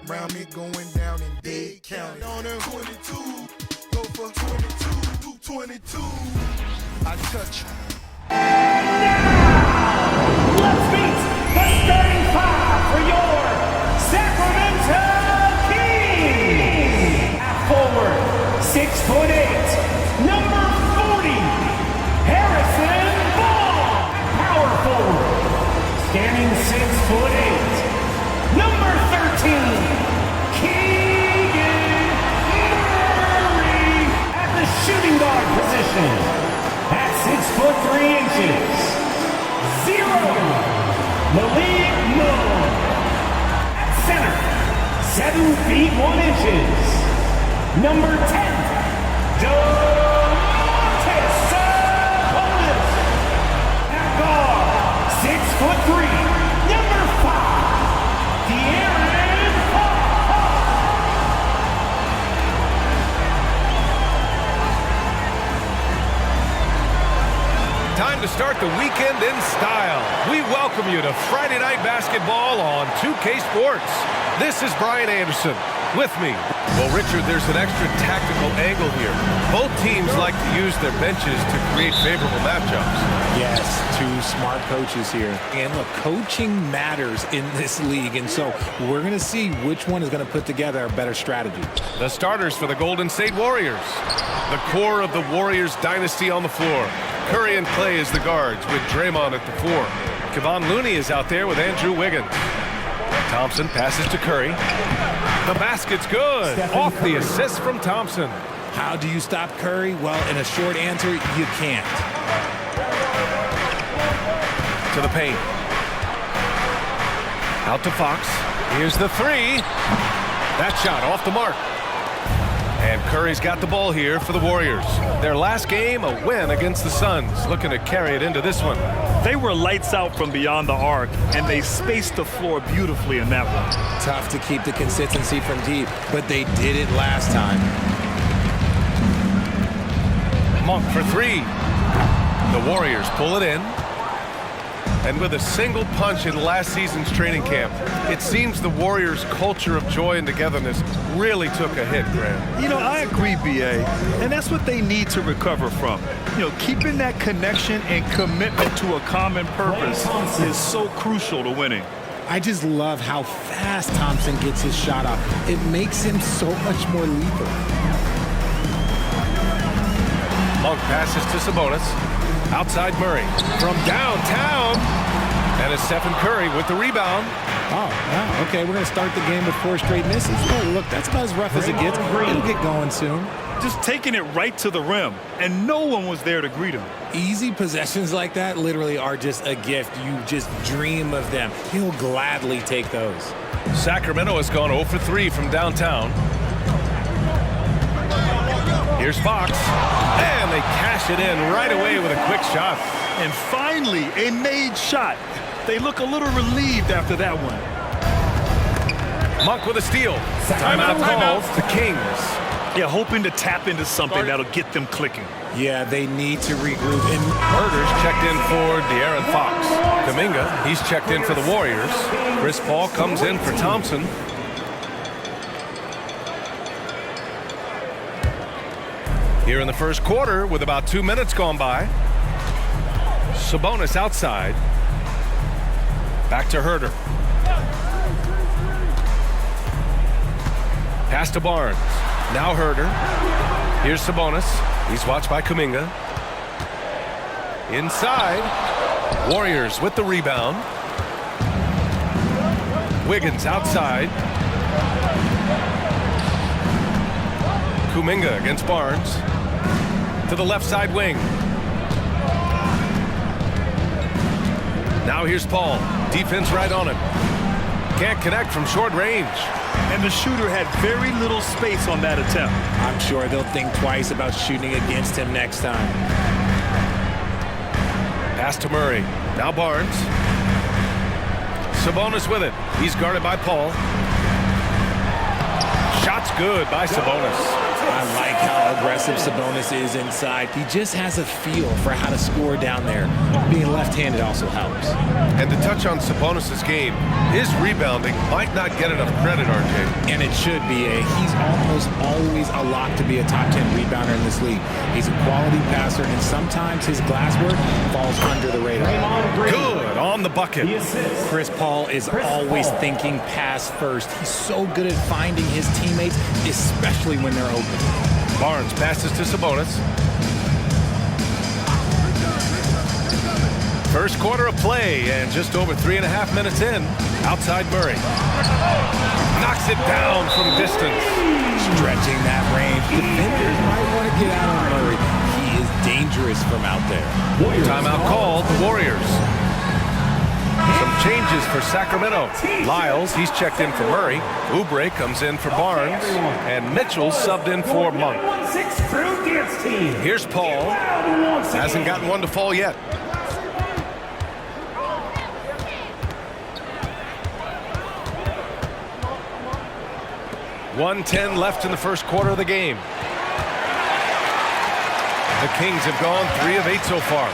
Round me going down in Dade County. On there 22, go for 22, 22. I touch you. Let's meet the starting five for your Sacramento Kings. At forward, 6'8", number 40, Harrison Ball. Power forward, standing 6'8", number 13, Keegan Murray. At the shooting guard position, at 6'3", 0, Malik Moore. At center, 7 feet 1 inches, number 10, Domantas Sabonis. At guard, 6'3", number 5, De'Aaron Fox. Time to start the weekend in style. We welcome you to Friday Night Basketball on 2K Sports. This is Brian Anderson. With me. Well, Richard, there's an extra tactical angle here. Both teams like to use their benches to create favorable matchups. Yes, two smart coaches here. And look, coaching matters in this league, and so we're going to see which one is going to put together a better strategy. The starters for the Golden State Warriors. The core of the Warriors dynasty on the floor. Curry and Clay as the guards with Draymond at the 4. Kevon Looney is out there with Andrew Wiggins. Thompson passes to Curry. The basket's good. Off the assist from Thompson. How do you stop Curry? Well, in a short answer, you can't. To the paint. Out to Fox. Here's the 3. That shot off the mark. And Curry's got the ball here for the Warriors. Their last game, a win against the Suns. Looking to carry it into this one. They were lights out from beyond the arc, and they spaced the floor beautifully in that one. Tough to keep the consistency from deep, but they did it last time. Monk for 3. The Warriors pull it in. And with a single punch in last season's training camp, it seems the Warriors' culture of joy and togetherness really took a hit, Graham. You know, I agree, B.A., and that's what they need to recover from. You know, keeping that connection and commitment to a common purpose is so crucial to winning. I just love how fast Thompson gets his shot off. It makes him so much more lethal. Monk passes to Sabonis. Outside Murray from downtown. And it's Stephen Curry with the rebound. Oh, yeah, okay, we're going to start the game with 4 straight misses. Oh, look, that's about as rough as it gets. It'll get going soon. Just taking it right to the rim, and no one was there to greet him. Easy possessions like that literally are just a gift. You just dream of them. He'll gladly take those. Sacramento has gone 0 for 3 from downtown. Here's Fox. And they cash it in right away with a quick shot. And finally, a made shot. They look a little relieved after that one. Monk with a steal. Timeout called. The Kings. Yeah, hoping to tap into something that'll get them clicking. Yeah, they need to regroup. And Herder's checked in for De'Aaron Fox. Kuminga, he's checked in for the Warriors. Chris Paul comes in for Thompson. Here in the first quarter with about 2 minutes gone by. Sabonis outside. Back to Herder. Pass to Barnes. Now Herder. Here's Sabonis. He's watched by Kuminga. Inside. Warriors with the rebound. Wiggins outside. Kuminga against Barnes. To the left side wing. Now here's Paul. Defense right on him. Can't connect from short range. And the shooter had very little space on that attempt. I'm sure they'll think twice about shooting against him next time. Pass to Murray. Now Barnes. Sabonis with it. He's guarded by Paul. Shot's good by Sabonis. I like how aggressive Sabonis is inside. He just has a feel for how to score down there. Being left-handed also helps. And to touch on Sabonis' game, his rebounding might not get enough credit, RJ. And it should be. He's almost always a lock to be a top 10 rebounder in this league. He's a quality passer, and sometimes his glass work falls under the radar. Good on the bucket. Chris Paul is always thinking pass first. He's so good at finding his teammates, especially when they're open. Barnes passes to Sabonis. First quarter of play, and just over 3.5 minutes in. Outside Murray. Knocks it down from distance. Stretching that range. Defenders might want to get out on Murray. He is dangerous from out there. Timeout called, the Warriors. Some changes for Sacramento. Lyles, he's checked in for Murray. Oubre comes in for Barnes. And Mitchell subbed in for Monk. Here's Paul. Hasn't gotten one to fall yet. 1:10 left in the first quarter of the game. The Kings have gone 3 of 8 so far.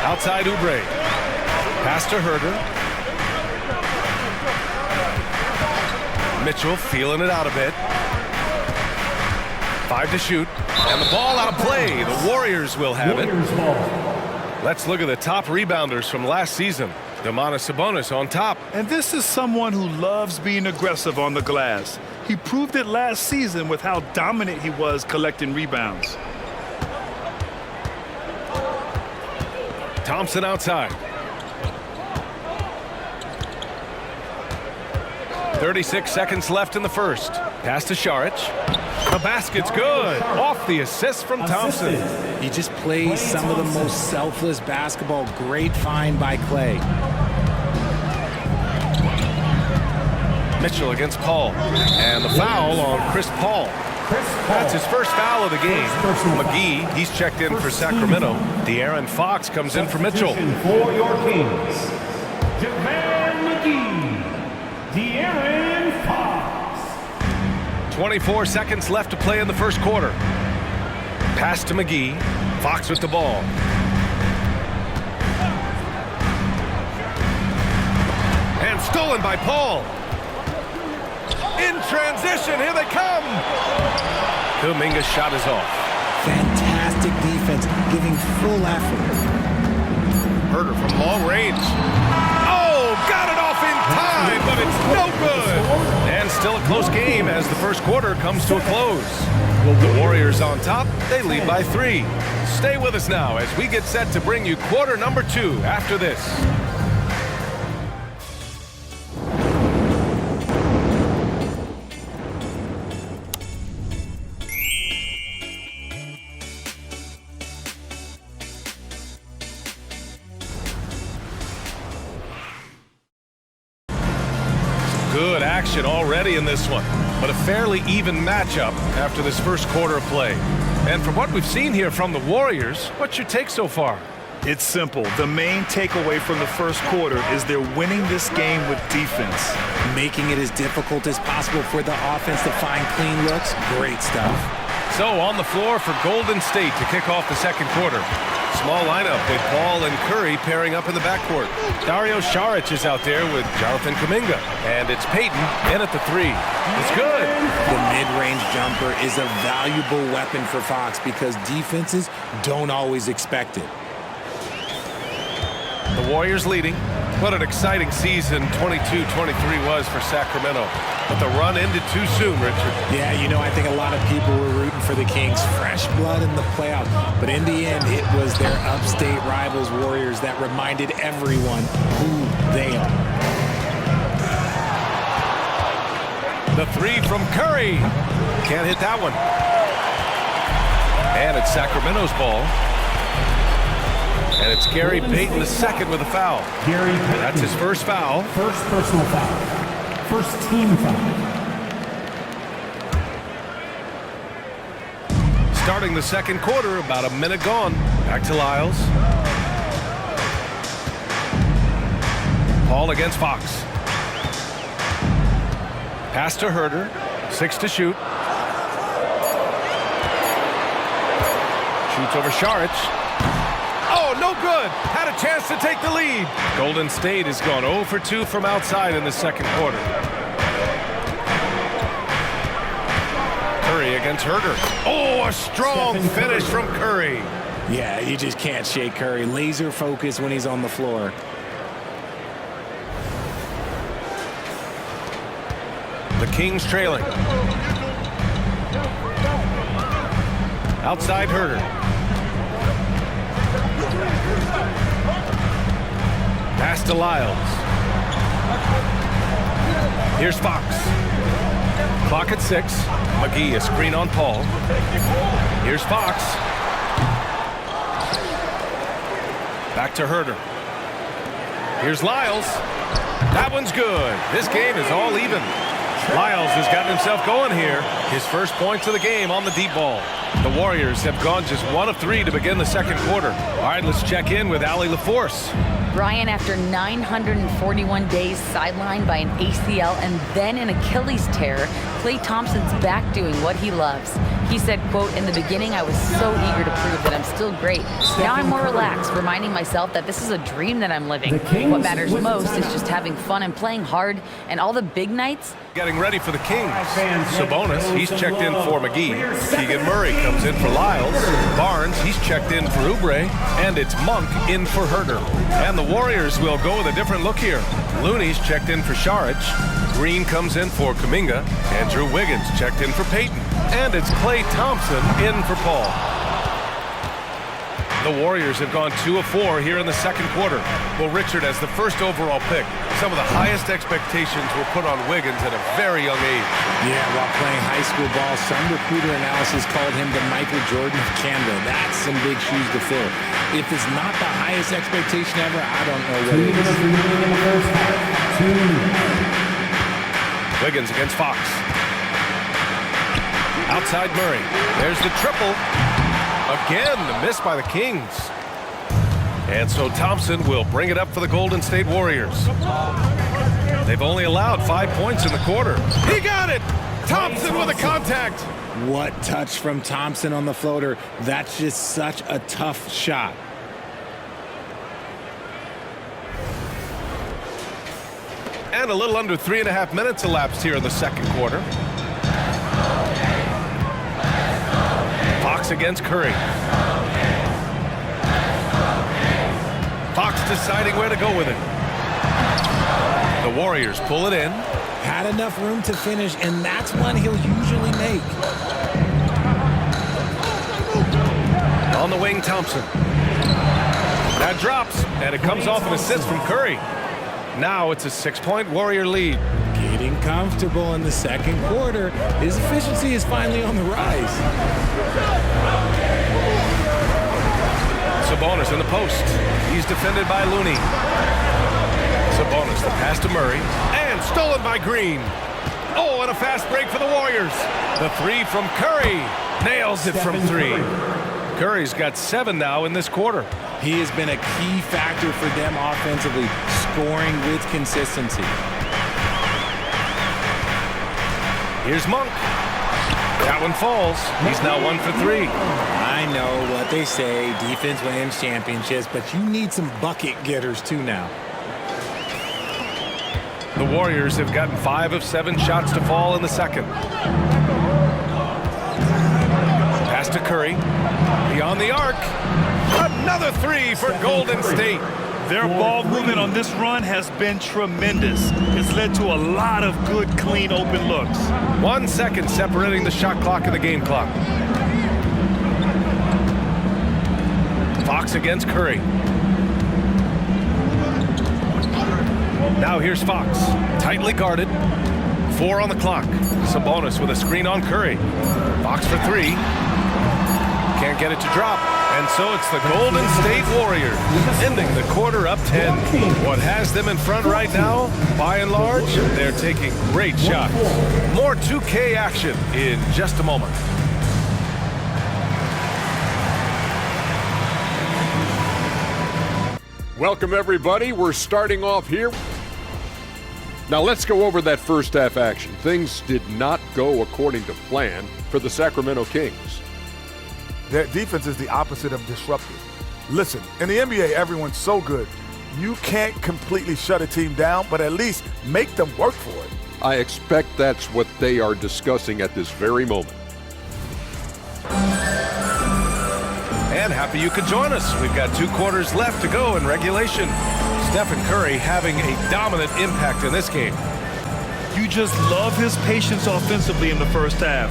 Outside Oubre. Pass to Herder. Mitchell feeling it out a bit. 5 to shoot. And the ball out of play. The Warriors will have it. Let's look at the top rebounders from last season. Domantas Sabonis on top. And this is someone who loves being aggressive on the glass. He proved it last season with how dominant he was collecting rebounds. Thompson outside. 36 seconds left in the first. Pass to Saric. The basket's good. Off the assist from Thompson. He just plays some of the most selfless basketball. Great find by Clay. Mitchell against Paul. And the foul on Chris Paul. That's his first foul of the game. McGee, he's checked in for Sacramento. De'Aaron Fox comes in for Mitchell. For your Kings, JaVale McGee, De'Aaron Fox. 24 seconds left to play in the first quarter. Pass to McGee. Fox with the ball. And stolen by Paul. In transition, here they come. Kuminga's shot is off. Fantastic defense, giving full effort. Herder from long range. Oh, got it off in time, but it's no good. And still a close game as the first quarter comes to a close. The Warriors on top, they lead by 3. Stay with us now as we get set to bring you quarter number 2 after this. Good action already in this one, but a fairly even matchup after this first quarter of play. And from what we've seen here from the Warriors, what's your take so far? It's simple. The main takeaway from the first quarter is they're winning this game with defense. Making it as difficult as possible for the offense to find clean looks. Great stuff. So on the floor for Golden State to kick off the second quarter. Small lineup with Paul and Curry pairing up in the backcourt. Dario Saric is out there with Jonathan Kuminga. And it's Payton in at the 3. It's good. The mid-range jumper is a valuable weapon for Fox because defenses don't always expect it. The Warriors leading. What an exciting season 22-23 was for Sacramento. But the run ended too soon, Richard. Yeah, you know, I think a lot of people were rooting for the Kings. Fresh blood in the playoffs. But in the end, it was their upstate rivals, Warriors, that reminded everyone who they are. The 3 from Curry. Can't hit that one. And it's Sacramento's ball. And it's Gary Payton the second with a foul. Gary Payton. That's his first foul. First personal foul. First team foul. Starting the second quarter, about a minute gone. Back to Lyles. Paul against Fox. Pass to Herder. 6 to shoot. Shoots over Saric. Oh, no good. Had a chance to take the lead. Golden State has gone 0 for 2 from outside in the second quarter. Curry against Herder. Oh, a strong finish from Curry. Yeah, you just can't shake Curry. Laser focus when he's on the floor. The Kings trailing. Outside Herder. Pass to Lyles. Here's Fox. Clock at 6. McGee, a screen on Paul. Here's Fox. Back to Herder. Here's Lyles. That one's good. This game is all even. Lyles has gotten himself going here. His first points of the game on the deep ball. The Warriors have gone just 1 of 3 to begin the second quarter. All right, let's check in with Allie LaForce. Brian, after 941 days sidelined by an ACL and then an Achilles tear, Klay Thompson's back doing what he loves. He said, quote, "In the beginning, I was so eager to prove that I'm still great. Now I'm more relaxed, reminding myself that this is a dream that I'm living. What matters most is just having fun and playing hard, and all the big nights." Getting ready for the Kings. Sabonis, he's checked in for McGee. Keegan Murray comes in for Lyles. Barnes, he's checked in for Oubre. And it's Monk in for Herder. And the Warriors will go with a different look here. Looney's checked in for Saric. Green comes in for Kuminga. Andrew Wiggins checked in for Payton. And it's Klay Thompson in for Paul. The Warriors have gone 2 of 4 here in the second quarter. Well, Richard, as the first overall pick, some of the highest expectations were put on Wiggins at a very young age. Yeah, while playing high school ball, some recruiter analysis called him the Michael Jordan of Canada. That's some big shoes to fill. If it's not the highest expectation ever, I don't know what it is. Wiggins against Fox. Outside Murray. There's the triple. Again, the miss by the Kings. And so Thompson will bring it up for the Golden State Warriors. They've only allowed 5 points in the quarter. He got it! Thompson with a contact. What touch from Thompson on the floater. That's just such a tough shot. And a little under 3.5 minutes elapsed here in the second quarter. Fox against Curry. Fox deciding where to go with it. The Warriors pull it in. Had enough room to finish, and that's one he'll usually make. On the wing, Thompson. That drops, and it comes off an assist from Curry. Now it's a 6-point Warrior lead. Getting comfortable in the second quarter. His efficiency is finally on the rise. Sabonis in the post. He's defended by Looney. Sabonis, the pass to Murray. And stolen by Green. Oh, and a fast break for the Warriors. The 3 from Curry. Nails it from 3. Curry's got 7 now in this quarter. He has been a key factor for them offensively, scoring with consistency. Here's Monk. That one falls. He's now 1 for 3. I know what they say, defense wins championships, but you need some bucket getters too now. The Warriors have gotten 5 of 7 shots to fall in the second. Pass to Curry. Beyond the arc. Another 3 for Golden State. Their ball movement on this run has been tremendous. It's led to a lot of good, clean, open looks. 1 second separating the shot clock and the game clock. Fox against Curry. Now here's Fox. Tightly guarded. 4 on the clock. Sabonis with a screen on Curry. Fox for 3. Can't get it to drop. And so it's the Golden State Warriors ending the quarter up 10. What has them in front right now, by and large, they're taking great shots. More 2K action in just a moment. Welcome, everybody. We're starting off here. Now let's go over that first half action. Things did not go according to plan for the Sacramento Kings. Their defense is the opposite of disruptive. Listen, in the NBA, everyone's so good. You can't completely shut a team down, but at least make them work for it. I expect that's what they are discussing at this very moment. And happy you could join us. We've got 2 quarters left to go in regulation. Stephen Curry having a dominant impact in this game. You just love his patience offensively in the first half.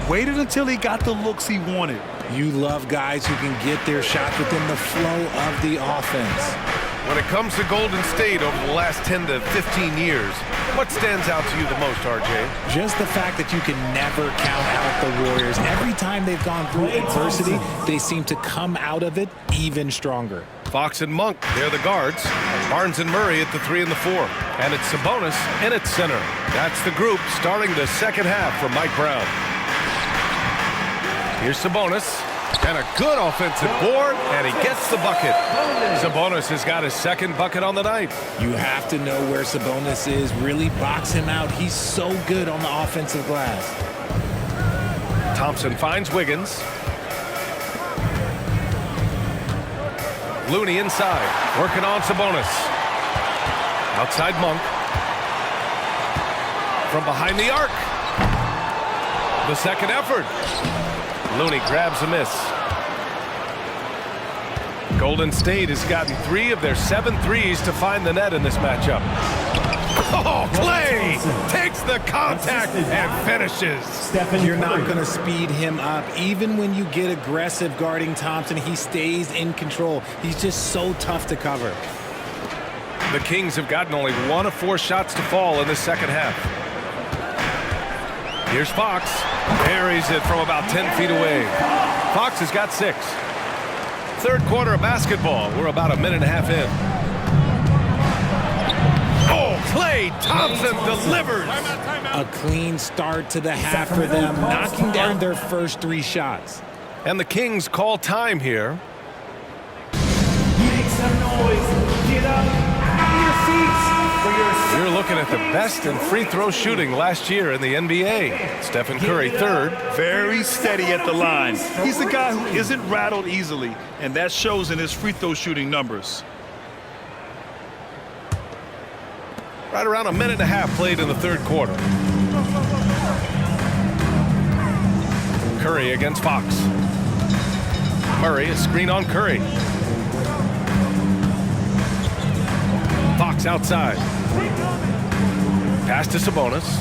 Waited until he got the looks he wanted. You love guys who can get their shots within the flow of the offense. When it comes to Golden State over the last 10 to 15 years, what stands out to you the most, RJ? Just the fact that you can never count out the Warriors. Every time they've gone through adversity, they seem to come out of it even stronger. Fox and Monk, they're the guards. Barnes and Murray at the 3 and the 4. And it's Sabonis in its center. That's the group starting the second half for Mike Brown. Here's Sabonis. And a good offensive board, and he gets the bucket. Sabonis has got his second bucket on the night. You have to know where Sabonis is. Really box him out. He's so good on the offensive glass. Thompson finds Wiggins. Looney inside, working on Sabonis. Outside Monk. From behind the arc. The second effort. Looney grabs a miss. Golden State has gotten 3 of their 7 threes to find the net in this matchup. Oh, Clay takes the contact and finishes. You're not going to speed him up. Even when you get aggressive guarding Thompson, he stays in control. He's just so tough to cover. The Kings have gotten only 1 of 4 shots to fall in the second half. Here's Fox. Buries it from about 10 feet away. Fox has got 6. Third quarter of basketball. We're about a minute and a half in. Oh, Klay Thompson delivers. A clean start to the half for them, knocking down their first 3 shots. And the Kings call time here. Make some noise. Get up out of your seats for your You're looking at the best in free throw shooting last year in the NBA. Stephen Curry third. Very steady at the line. He's the guy who isn't rattled easily, and that shows in his free throw shooting numbers. Right around a minute and a half played in the third quarter. Curry against Fox. Murray, a screen on Curry. Fox outside. Pass to Sabonis.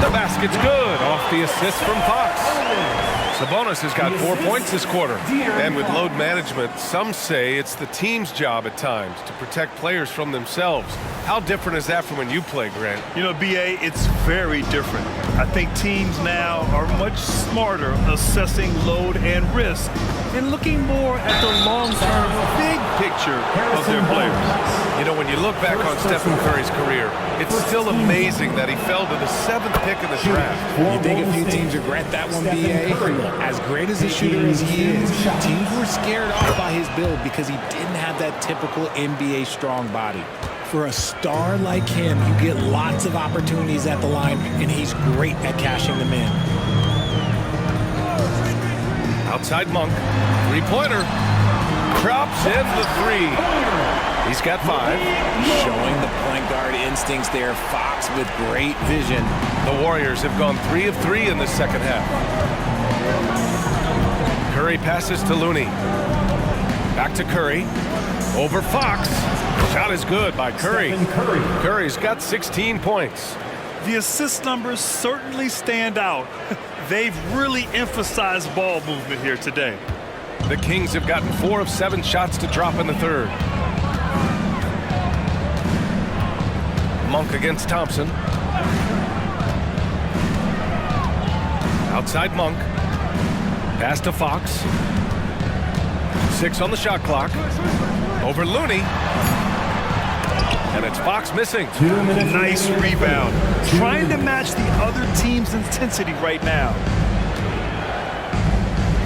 The basket's good off the assist from Fox. Sabonis has got 4 points this quarter. And with load management, some say it's the team's job at times to protect players from themselves. How different is that from when you play, Grant? You know, BA, it's very different. I think teams now are much smarter assessing load and risk and looking more at the long-term big picture of their players. You know, when you look back on Stephen Curry's career, it's still amazing that he fell to the 7th pick in the draft. You think a few teams regret that one, BA? As great as a shooter as he is, teams were scared off by his build because he didn't have that typical NBA strong body. For a star like him, you get lots of opportunities at the line, and he's great at cashing them in. Outside Monk, three-pointer, drops in the 3. He's got 5. Showing the point guard instincts there. Fox with great vision. The Warriors have gone 3 of 3 in the second half. Curry passes to Looney. Back to Curry. Over Fox. Shot is good by Curry. Curry's got 16 points. The assist numbers certainly stand out. They've really emphasized ball movement here today. The Kings have gotten 4 of 7 shots to drop in the third. Monk against Thompson. Outside Monk. Pass to Fox. 6 on the shot clock. Over Looney. And it's Fox missing. Nice rebound. Trying to match the other team's intensity right now.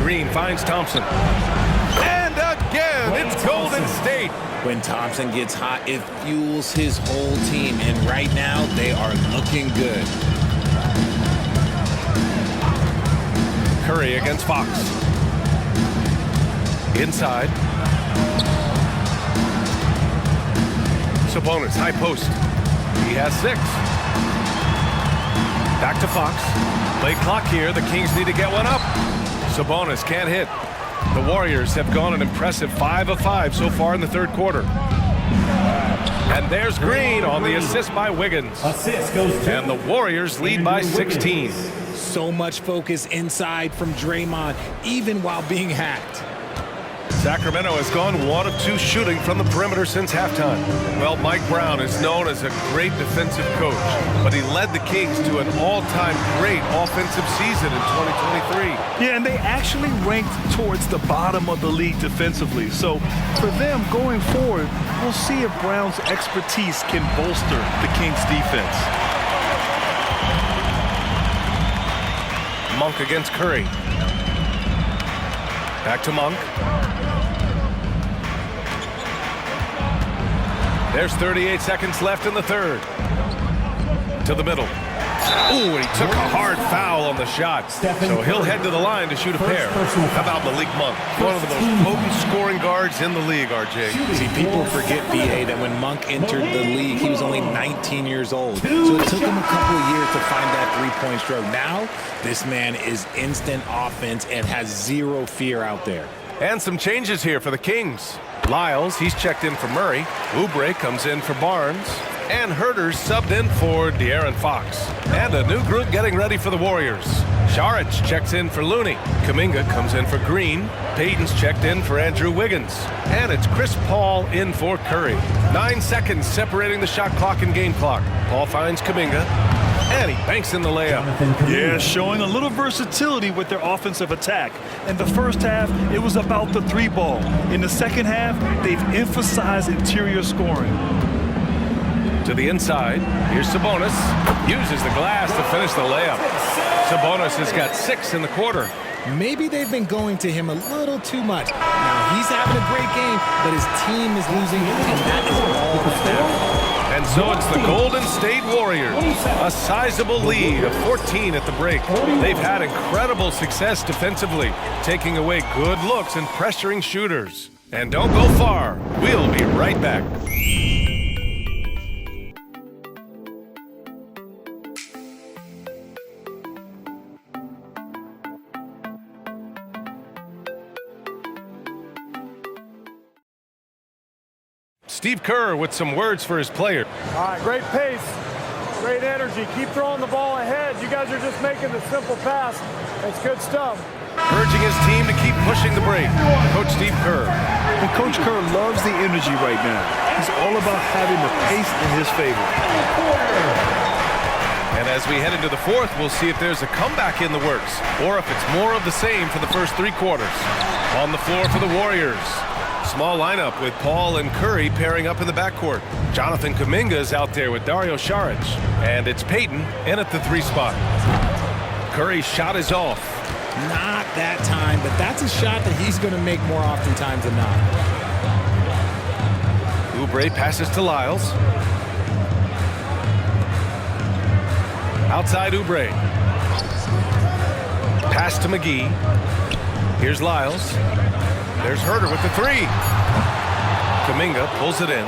Green finds Thompson. And again, It's Golden State. When Thompson gets hot, it fuels his whole team, and right now they are looking good. Curry against Fox. Inside. Sabonis, high post. He has 6. Back to Fox. Late clock here. The Kings need to get one up. Sabonis can't hit. The Warriors have gone an impressive 5 of 5 so far in the third quarter. And there's Green on the assist by Wiggins. Assist goes to And the Warriors lead by 16. So much focus inside from Draymond, even while being hacked. Sacramento has gone 1 of 2 shooting from the perimeter since halftime. Well, Mike Brown is known as a great defensive coach, but he led the Kings to an all-time great offensive season in 2023. Yeah, and they actually ranked towards the bottom of the league defensively. So for them going forward, we'll see if Brown's expertise can bolster the Kings defense. Monk against Curry. Back to Monk. There's 38 seconds left in the third. To the middle. Ooh, he took a hard foul on the shot. So he'll head to the line to shoot a pair. How about Malik Monk? One of the most potent scoring guards in the league, RJ. See, people forget, BA, that when Monk entered the league, he was only 19 years old. So it took him a couple of years to find that three-point stroke. Now, this man is instant offense and has zero fear out there. And some changes here for the Kings. Lyles, he's checked in for Murray. Oubre comes in for Barnes. And Herter's subbed in for De'Aaron Fox. And a new group getting ready for the Warriors. Saric checks in for Looney. Kuminga comes in for Green. Payton's checked in for Andrew Wiggins. And it's Chris Paul in for Curry. 9 seconds separating the shot clock and game clock. Paul finds Kuminga. And he banks in the layup. Yeah, showing a little versatility with their offensive attack. In the first half, it was about the 3-ball. In the second half, they've emphasized interior scoring. To the inside, here's Sabonis. Uses the glass to finish the layup. Sabonis has got 6 in the quarter. Maybe they've been going to him a little too much. Now, he's having a great game, but his team is losing, and that is all on them. And so it's the Golden State Warriors, a sizable lead of 14 at the break. They've had incredible success defensively, taking away good looks and pressuring shooters. And don't go far. We'll be right back. Steve Kerr with some words for his player. All right, great pace, great energy. Keep throwing the ball ahead. You guys are just making the simple pass. It's good stuff. Urging his team to keep pushing the break. Coach Steve Kerr. And Coach Kerr loves the energy right now. He's all about having the pace in his favor. And as we head into the fourth, we'll see if there's a comeback in the works or if it's more of the same for the first 3 quarters. On the floor for the Warriors. Small lineup with Paul and Curry pairing up in the backcourt. Jonathan Kuminga is out there with Dario Saric. And it's Payton in at the 3 spot. Curry's shot is off. Not that time, but that's a shot that he's going to make more oftentimes than not. Oubre passes to Lyles. Outside Oubre. Pass to McGee. Here's Lyles. There's Herter with the 3. Kuminga pulls it in.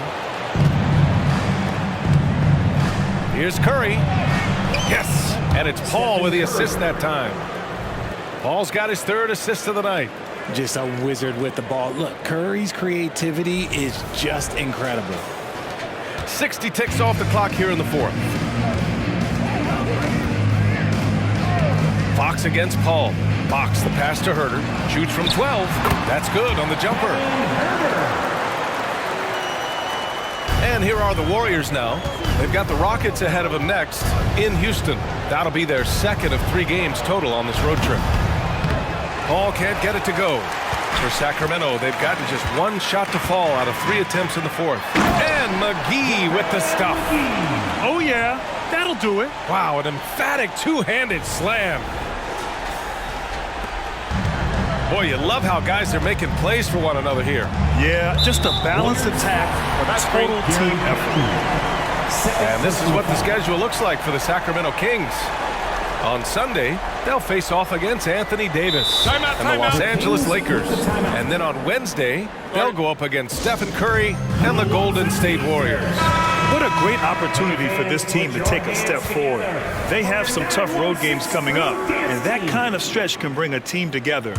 Here's Curry. Yes! And it's Paul with the assist that time. Paul's got his 3rd assist of the night. Just a wizard with the ball. Look, Curry's creativity is just incredible. 60 ticks off the clock here in the fourth. Fox against Paul. Fox the pass to Herter. Shoots from 12. That's good on the jumper. And here are the Warriors now. They've got the Rockets ahead of them next in Houston. That'll be their 2nd of 3 games total on this road trip. Paul can't get it to go. For Sacramento, they've gotten just 1 shot to fall out of 3 attempts in the fourth. And McGee with the stuff. Oh, yeah, that'll do it. Wow, an emphatic 2-handed slam. Boy, you love how guys are making plays for one another here. Yeah, just a balanced attack, a total team effort. And this is what the schedule looks like for the Sacramento Kings. On Sunday, they'll face off against Anthony Davis and the Los Angeles Lakers. And then on Wednesday, they'll go up against Stephen Curry and the Golden State Warriors. What a great opportunity for this team to take a step forward. They have some tough road games coming up, and that kind of stretch can bring a team together.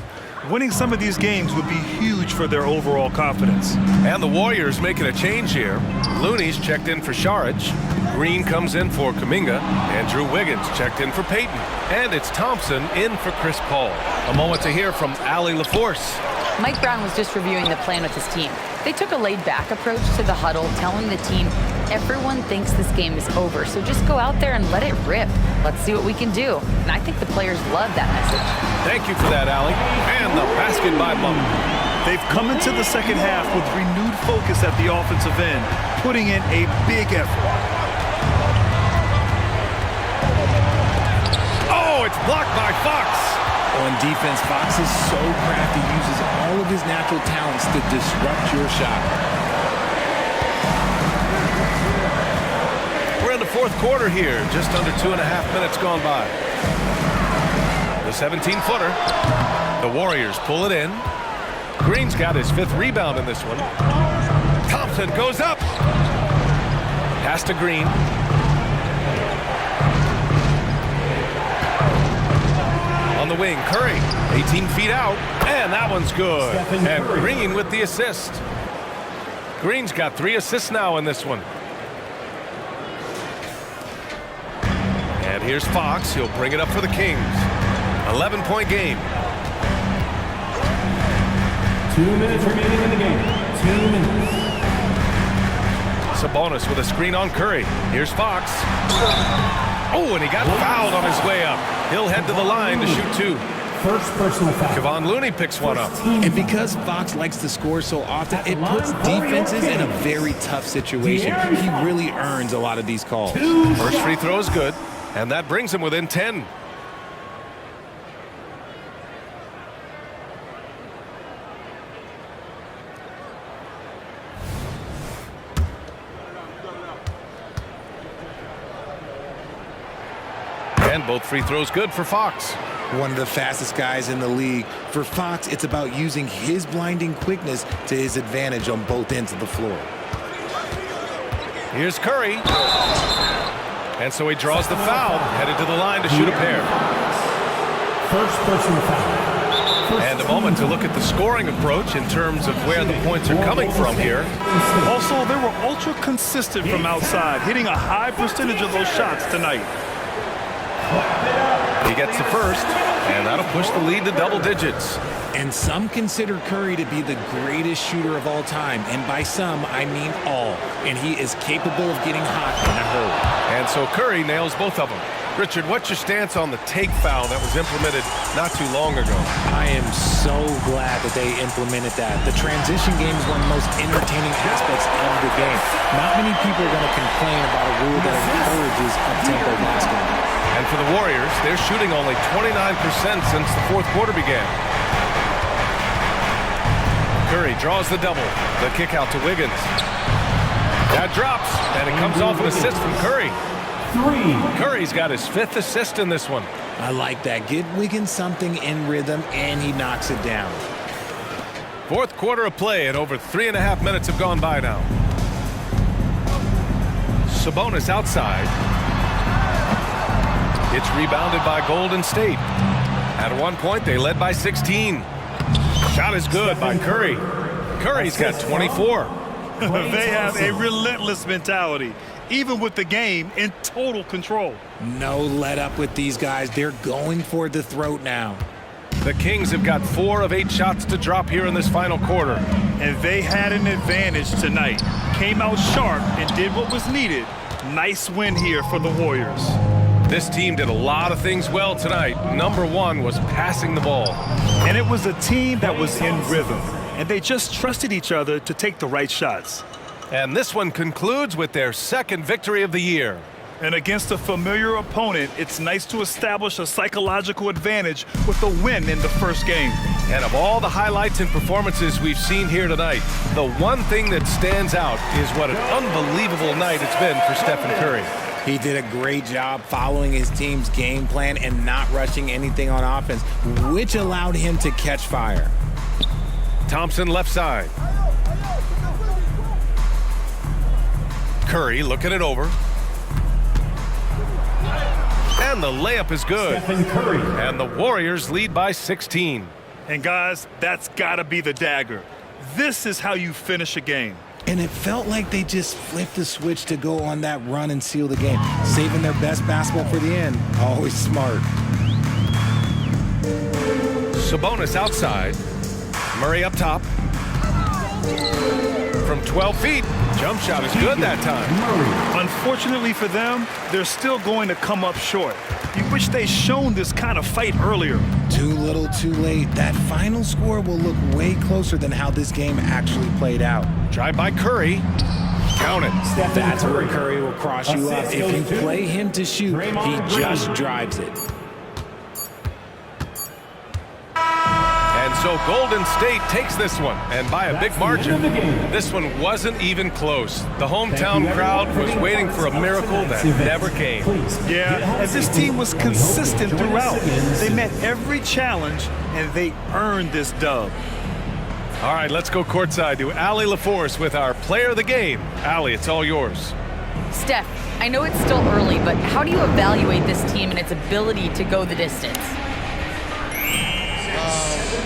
Winning some of these games would be huge for their overall confidence. And the Warriors making a change here. Looney's checked in for Saric. Green comes in for Kuminga. Andrew Wiggins checked in for Payton. And it's Thompson in for Chris Paul. A moment to hear from Allie LaForce. Mike Brown was just reviewing the plan with his team. They took a laid-back approach to the huddle, telling the team, everyone thinks this game is over, so just go out there and let it rip. Let's see what we can do. And I think the players love that message. Thank you for that, Allie. And the basket by Monk. They've come into the second half with renewed focus at the offensive end, putting in a big effort. Oh, it's blocked by Fox. On defense, Fox is so crafty, uses all of his natural talents to disrupt your shot. We're in the fourth quarter here, just under 2.5 minutes gone by. The 17-footer. The Warriors pull it in. Green's got his 5th rebound in this one. Thompson goes up. Pass to Green. On the wing, Curry, 18 feet out, and that one's good. And Green with the assist. Green's got 3 assists now in this one. And here's Fox. He'll bring it up for the Kings. 11-point game. 2 minutes remaining in the game. 2 minutes. Sabonis with a screen on Curry. Here's Fox. Oh, and he got fouled on his way up. He'll head to the line to shoot 2. First personal foul. Kevon Looney picks one up. And because Fox likes to score so often, it puts defenses in a very tough situation. He really earns a lot of these calls. First free throw is good, and that brings him within 10. And both free throws good for Fox. One of the fastest guys in the league. For Fox, it's about using his blinding quickness to his advantage on both ends of the floor. Here's Curry. And so he draws the foul, headed to the line to shoot a pair. First personal foul. And a moment to look at the scoring approach in terms of where the points are coming from here. Also, they were ultra consistent from outside, hitting a high percentage of those shots tonight. He gets the first, and that'll push the lead to double digits. And some consider Curry to be the greatest shooter of all time. And by some, I mean all. And he is capable of getting hot in a hurry. And so Curry nails both of them. Richard, what's your stance on the take foul that was implemented not too long ago? I am so glad that they implemented that. The transition game is one of the most entertaining aspects of the game. Not many people are going to complain about a rule that encourages up-tempo basketball. And for the Warriors, they're shooting only 29% since the fourth quarter began. Curry draws the double. The kick out to Wiggins. That drops, and it comes off an assist from Curry. Curry's got his 5th assist in this one. I like that. Get Wiggins something in rhythm, and he knocks it down. Fourth quarter of play, and over 3.5 minutes have gone by now. Sabonis outside. It's rebounded by Golden State. At one point, they led by 16. Shot is good by Curry. Curry's got 24. They have a relentless mentality, even with the game in total control. No let up with these guys. They're going for the throat now. The Kings have got 4 of 8 shots to drop here in this final quarter. And they had an advantage tonight. Came out sharp and did what was needed. Nice win here for the Warriors. This team did a lot of things well tonight. Number 1 was passing the ball. And it was a team that was in rhythm. And they just trusted each other to take the right shots. And this one concludes with their 2nd victory of the year. And against a familiar opponent, it's nice to establish a psychological advantage with a win in the first game. And of all the highlights and performances we've seen here tonight, the one thing that stands out is what an unbelievable night it's been for Stephen Curry. He did a great job following his team's game plan and not rushing anything on offense, which allowed him to catch fire. Thompson left side. Curry looking it over. And the layup is good. Stephen Curry. And the Warriors lead by 16. And guys, that's got to be the dagger. This is how you finish a game. And it felt like they just flipped the switch to go on that run and seal the game, saving their best basketball for the end. Always smart. Sabonis outside. Murray up top. From 12 feet. Jump shot is good that time. Unfortunately for them, they're still going to come up short. You wish they'd shown this kind of fight earlier. Too little, too late. That final score will look way closer than how this game actually played out. Drive by Curry. Count it. That's where Curry will cross you up. If you play him to shoot, he just drives it. And so Golden State takes this one, and by a big margin. This one wasn't even close. The hometown crowd was waiting for a miracle that never came. Yeah, and this team was consistent throughout. They met every challenge, and they earned this dub. All right, let's go courtside to Allie LaForce with our player of the game. Allie, it's all yours. Steph, I know it's still early, but how do you evaluate this team and its ability to go the distance?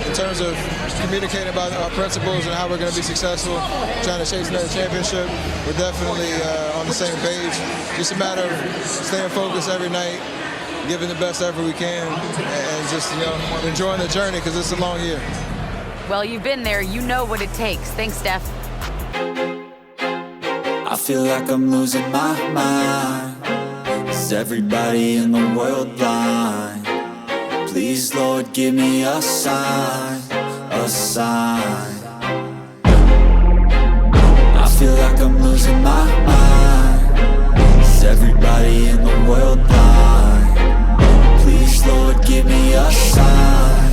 In terms of communicating about our principles and how we're going to be successful, trying to chase another championship, we're definitely on the same page. Just a matter of staying focused every night, giving the best effort we can, and just enjoying the journey because it's a long year. Well, you've been there. You know what it takes. Thanks, Steph. I feel like I'm losing my mind. Is everybody in the world blind? Please, Lord, give me a sign, a sign. I feel like I'm losing my mind.